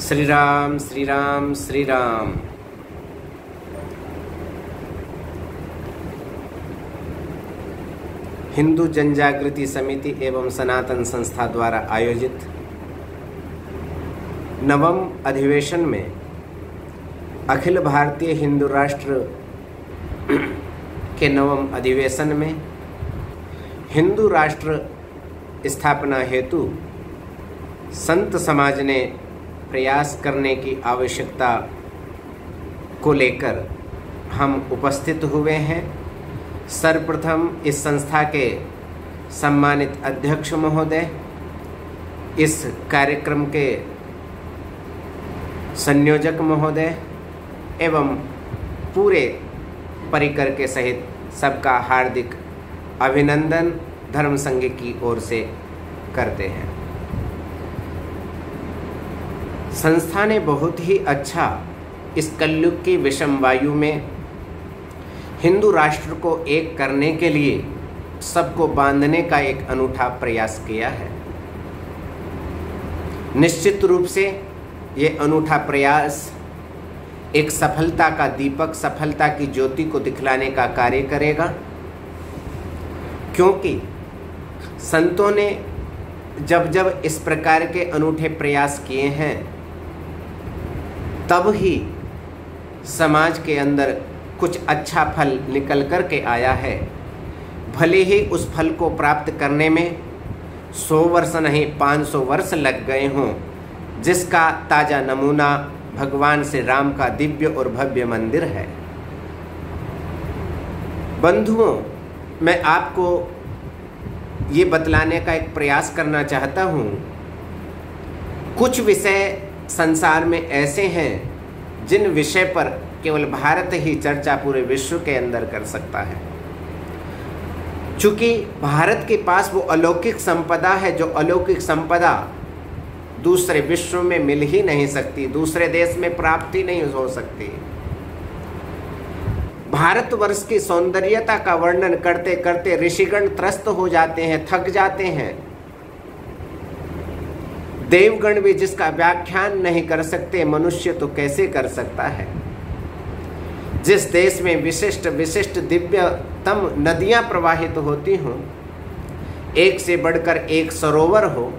श्री राम श्री राम श्री राम। हिंदू जनजागृति समिति एवं सनातन संस्था द्वारा आयोजित नवम अधिवेशन में अखिल भारतीय हिंदू राष्ट्र के नवम अधिवेशन में हिंदू राष्ट्र स्थापना हेतु संत समाज ने प्रयास करने की आवश्यकता को लेकर हम उपस्थित हुए हैं। सर्वप्रथम इस संस्था के सम्मानित अध्यक्ष महोदय, इस कार्यक्रम के संयोजक महोदय एवं पूरे परिकर के सहित सबका हार्दिक अभिनंदन धर्म संघ की ओर से करते हैं। संस्था ने बहुत ही अच्छा इस कलयुग की विषम वायु में हिंदू राष्ट्र को एक करने के लिए सबको बांधने का एक अनूठा प्रयास किया है। निश्चित रूप से ये अनूठा प्रयास एक सफलता का दीपक, सफलता की ज्योति को दिखलाने का कार्य करेगा, क्योंकि संतों ने जब जब इस प्रकार के अनूठे प्रयास किए हैं तब ही समाज के अंदर कुछ अच्छा फल निकल कर के आया है। भले ही उस फल को प्राप्त करने में 100 वर्ष नहीं 500 वर्ष लग गए हों, जिसका ताज़ा नमूना भगवान श्री राम का दिव्य और भव्य मंदिर है। बंधुओं, मैं आपको ये बतलाने का एक प्रयास करना चाहता हूँ। कुछ विषय संसार में ऐसे हैं जिन विषय पर केवल भारत ही चर्चा पूरे विश्व के अंदर कर सकता है। चूंकि भारत के पास वो अलौकिक संपदा है, जो अलौकिक संपदा दूसरे विश्व में मिल ही नहीं सकती, दूसरे देश में प्राप्ति नहीं हो सकती। भारतवर्ष की सौंदर्यता का वर्णन करते करते ऋषिगण त्रस्त हो जाते हैं, थक जाते हैं। देवगण भी जिसका व्याख्यान नहीं कर सकते, मनुष्य तो कैसे कर सकता है। जिस देश में विशिष्ट विशिष्ट दिव्यतम नदियां प्रवाहित होती हों, एक से बढ़कर एक सरोवर हो,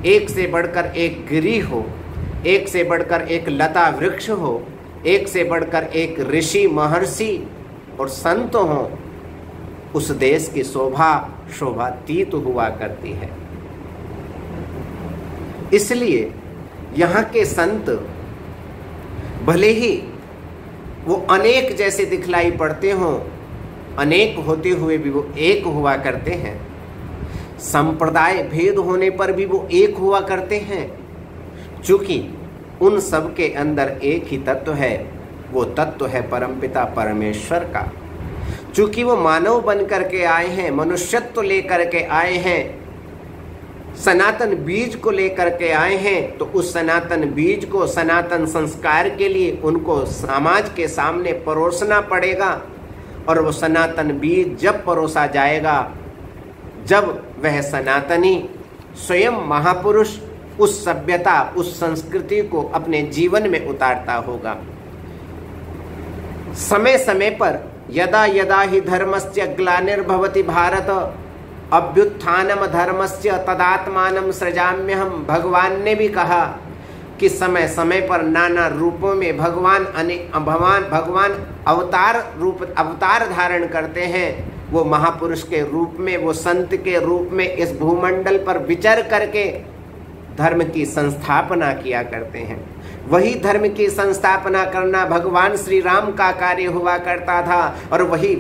एक से बढ़कर एक गिरी हो, एक से बढ़कर एक लता वृक्ष हो, एक से बढ़कर एक ऋषि महर्षि और संत हो, उस देश की शोभातीत हुआ करती है। इसलिए यहाँ के संत भले ही वो अनेक जैसे दिखलाई पड़ते हों, अनेक होते हुए भी वो एक हुआ करते हैं। संप्रदाय भेद होने पर भी वो एक हुआ करते हैं, चूंकि उन सब के अंदर एक ही तत्व है। वो तत्व है परमपिता परमेश्वर का। चूंकि वो मानव बन करके आए हैं, मनुष्यत्व लेकर के आए हैं, सनातन बीज को लेकर के आए हैं, तो उस सनातन बीज को सनातन संस्कार के लिए उनको समाज के सामने परोसना पड़ेगा। और वो सनातन बीज जब परोसा जाएगा, जब वह सनातनी स्वयं महापुरुष उस सभ्यता, उस संस्कृति को अपने जीवन में उतारता होगा। समय समय पर यदा यदा ही धर्मस्य ग्लानिर्भवति भारत अभ्युत्थानम धर्मस्य तदात्मानं सृजाम्यहम्। भगवान ने भी कहा कि समय समय पर नाना रूपों में भगवान अवतार धारण करते हैं। वो महापुरुष के रूप में, वो संत के रूप में इस भूमंडल पर विचर करके धर्म की संस्थापना किया करते हैं। वही धर्म की संस्थापना करना भगवान श्री राम का कार्य हुआ करता था, और वही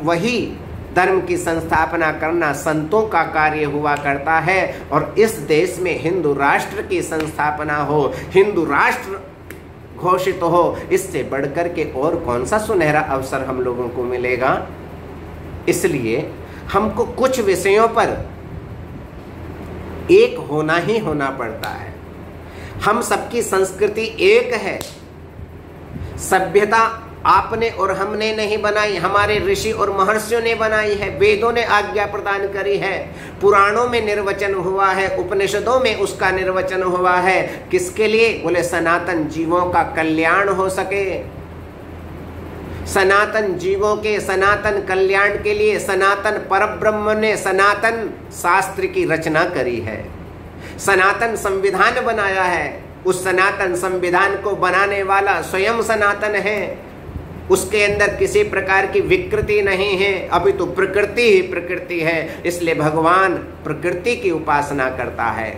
वही धर्म की संस्थापना करना संतों का कार्य हुआ करता है। और इस देश में हिंदू राष्ट्र की संस्थापना हो, हिंदू राष्ट्र घोषित हो, इससे बढ़कर के और कौन सा सुनहरा अवसर हम लोगों को मिलेगा। इसलिए हमको कुछ विषयों पर एक होना ही होना पड़ता है। हम सबकी संस्कृति एक है, सभ्यता आपने और हमने नहीं बनाई, हमारे ऋषि और महर्षियों ने बनाई है। वेदों ने आज्ञा प्रदान करी है, पुराणों में निर्वचन हुआ है, उपनिषदों में उसका निर्वचन हुआ है। किसके लिए? बोले सनातन जीवों का कल्याण हो सके। सनातन जीवों के सनातन कल्याण के लिए सनातन परब्रह्म ने सनातन शास्त्र की रचना करी है, सनातन संविधान बनाया है। उस सनातन संविधान को बनाने वाला स्वयं सनातन है, उसके अंदर किसी प्रकार की विकृति नहीं है, अभी तो प्रकृति ही प्रकृति है। इसलिए भगवान प्रकृति की उपासना करता है।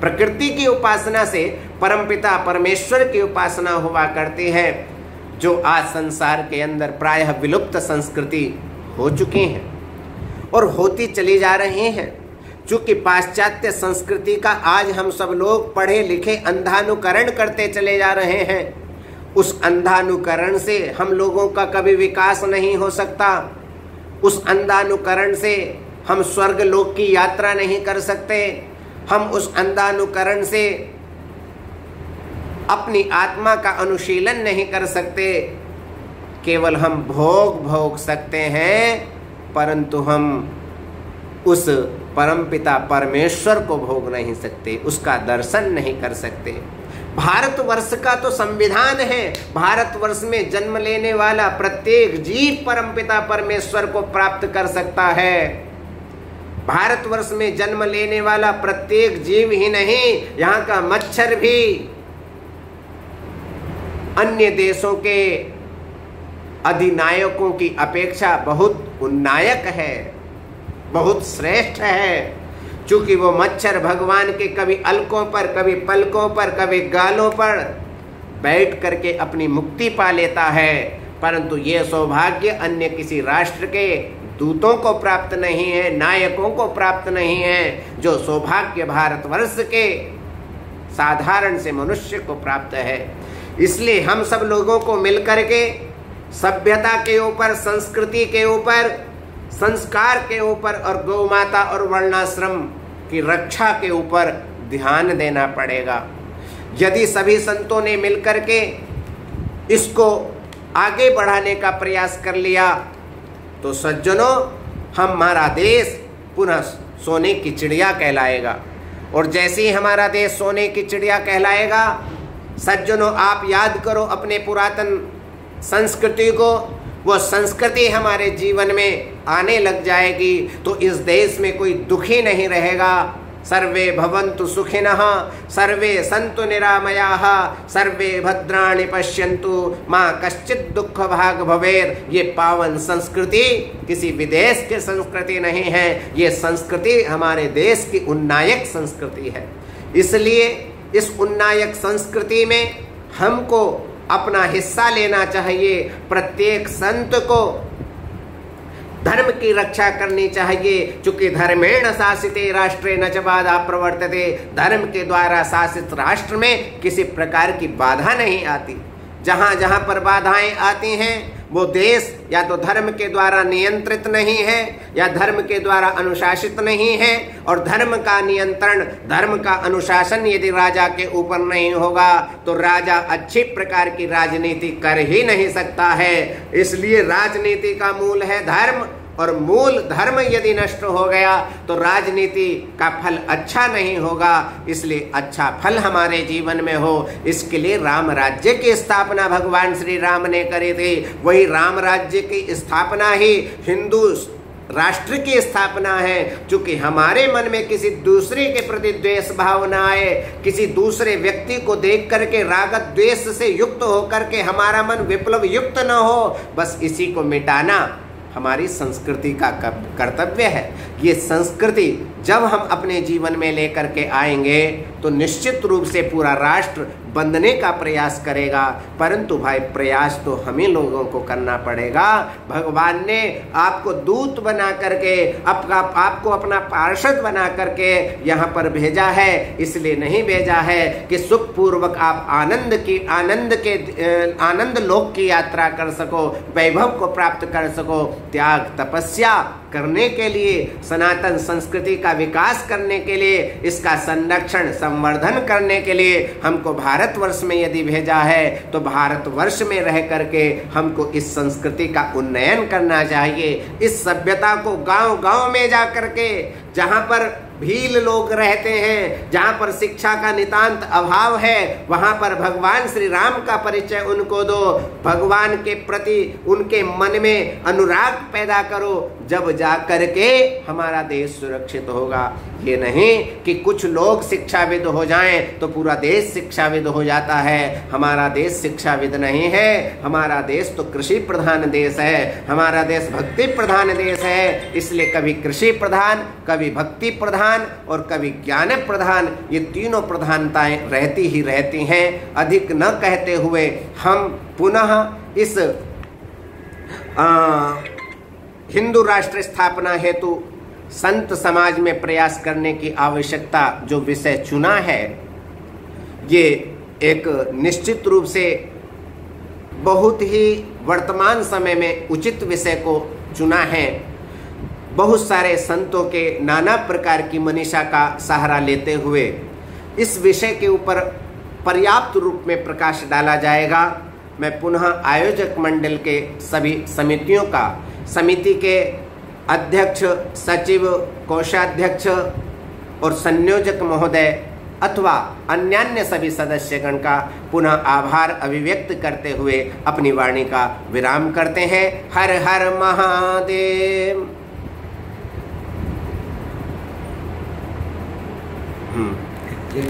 प्रकृति की उपासना से परमपिता परमेश्वर की उपासना हुआ करती है, जो आज संसार के अंदर प्रायः विलुप्त संस्कृति हो चुकी हैं और होती चली जा रही हैं। चूंकि पाश्चात्य संस्कृति का आज हम सब लोग पढ़े लिखे अंधानुकरण करते चले जा रहे हैं, उस अंधानुकरण से हम लोगों का कभी विकास नहीं हो सकता। उस अंधानुकरण से हम स्वर्ग लोक की यात्रा नहीं कर सकते। हम उस अंधानुकरण से अपनी आत्मा का अनुशीलन नहीं कर सकते। केवल हम भोग सकते हैं, परंतु हम उस परमपिता परमेश्वर को भोग नहीं सकते, उसका दर्शन नहीं कर सकते। भारतवर्ष का तो संविधान है, भारतवर्ष में जन्म लेने वाला प्रत्येक जीव परमपिता परमेश्वर को प्राप्त कर सकता है। भारतवर्ष में जन्म लेने वाला प्रत्येक जीव ही नहीं, यहाँ का मच्छर भी अन्य देशों के अधिनायकों की अपेक्षा बहुत उन्नायक है, बहुत श्रेष्ठ है। चूंकि वो मच्छर भगवान के कभी अलकों पर, कभी पलकों पर, कभी गालों पर बैठ करके अपनी मुक्ति पा लेता है, परंतु ये सौभाग्य अन्य किसी राष्ट्र के दूतों को प्राप्त नहीं है, नायकों को प्राप्त नहीं है। जो सौभाग्य भारतवर्ष के साधारण से मनुष्य को प्राप्त है। इसलिए हम सब लोगों को मिलकर के सभ्यता के ऊपर, संस्कृति के ऊपर, संस्कार के ऊपर और गौ माता और वर्णाश्रम की रक्षा के ऊपर ध्यान देना पड़ेगा। यदि सभी संतों ने मिलकर के इसको आगे बढ़ाने का प्रयास कर लिया तो सज्जनों, हमारा देश पुनः सोने की चिड़िया कहलाएगा। और जैसे ही हमारा देश सोने की चिड़िया कहलाएगा, सज्जनों आप याद करो अपने पुरातन संस्कृति को, वो संस्कृति हमारे जीवन में आने लग जाएगी तो इस देश में कोई दुखी नहीं रहेगा। सर्वे भवन्तु सुखिनः, सर्वे सन्तु निरामयाः, सर्वे भद्राणि पश्यन्तु, माँ कश्चित् दुख भाग भवेत्। ये पावन संस्कृति किसी विदेश की संस्कृति नहीं है, ये संस्कृति हमारे देश की उन्नायक संस्कृति है। इसलिए इस उन्नायक संस्कृति में हमको अपना हिस्सा लेना चाहिए। प्रत्येक संत को धर्म की रक्षा करनी चाहिए, चूंकि धर्मेण शासिते राष्ट्रे न च बाधा प्रवर्तते। धर्म के द्वारा शासित राष्ट्र में किसी प्रकार की बाधा नहीं आती। जहाँ जहाँ पर बाधाएं आती हैं वो देश या तो धर्म के द्वारा नियंत्रित नहीं है या धर्म के द्वारा अनुशासित नहीं है। और धर्म का नियंत्रण, धर्म का अनुशासन यदि राजा के ऊपर नहीं होगा तो राजा अच्छी प्रकार की राजनीति कर ही नहीं सकता है। इसलिए राजनीति का मूल है धर्म, और मूल धर्म यदि नष्ट हो गया तो राजनीति का फल अच्छा नहीं होगा। इसलिए अच्छा फल हमारे जीवन में हो, इसके लिए राम राज्य की स्थापना भगवान श्री राम ने करी थी। वही राम राज्य की स्थापना ही हिंदू राष्ट्र की स्थापना है। क्योंकि हमारे मन में किसी दूसरे के प्रति द्वेष भाव न आए, किसी दूसरे व्यक्ति को देख करके राग द्वेष से युक्त होकर के हमारा मन विप्लव युक्त न हो, बस इसी को मिटाना हमारी संस्कृति का कर्तव्य है। ये संस्कृति जब हम अपने जीवन में लेकर के आएंगे तो निश्चित रूप से पूरा राष्ट्र बंधने का प्रयास करेगा। परंतु भाई प्रयास तो हमें लोगों को करना पड़ेगा। भगवान ने आपको दूत बना करके, आपको अपना पार्षद बना करके यहाँ पर भेजा है। इसलिए नहीं भेजा है कि सुखपूर्वक आप आनंद लोक की यात्रा कर सको, वैभव को प्राप्त कर सको। त्याग, तपस्या करने के लिए, सनातन संस्कृति का विकास करने के लिए, इसका संरक्षण संवर्धन करने के लिए हमको भारतवर्ष में यदि भेजा है तो भारतवर्ष में रह करके हमको इस संस्कृति का उन्नयन करना चाहिए। इस सभ्यता को गांव गांव में जा करके, जहां पर भील लोग रहते हैं, जहां पर शिक्षा का नितांत अभाव है, वहां पर भगवान श्री राम का परिचय उनको दो, भगवान के प्रति उनके मन में अनुराग पैदा करो, जब जा करके हमारा देश सुरक्षित होगा। ये नहीं कि कुछ लोग शिक्षाविद हो जाएं तो पूरा देश शिक्षाविद हो जाता है। हमारा देश शिक्षाविद नहीं है, हमारा देश तो कृषि प्रधान देश है, हमारा देश भक्ति प्रधान देश है। इसलिए कभी कृषि प्रधान, कभी भक्ति प्रधान और कभी ज्ञान प्रधान, ये तीनों प्रधानताएं रहती ही रहती हैं। अधिक न कहते हुए हम पुनः इस हिंदू राष्ट्र स्थापना हेतु संत समाज में प्रयास करने की आवश्यकता जो विषय चुना है, ये एक निश्चित रूप से बहुत ही वर्तमान समय में उचित विषय को चुना है। बहुत सारे संतों के नाना प्रकार की मनीषा का सहारा लेते हुए इस विषय के ऊपर पर्याप्त रूप में प्रकाश डाला जाएगा। मैं पुनः आयोजक मंडल के सभी समितियों का, समिति के अध्यक्ष, सचिव, कोषाध्यक्ष और संयोजक महोदय अथवा अन्यान्य सभी सदस्यगण का पुनः आभार अभिव्यक्त करते हुए अपनी वाणी का विराम करते हैं। हर हर महादेव। ये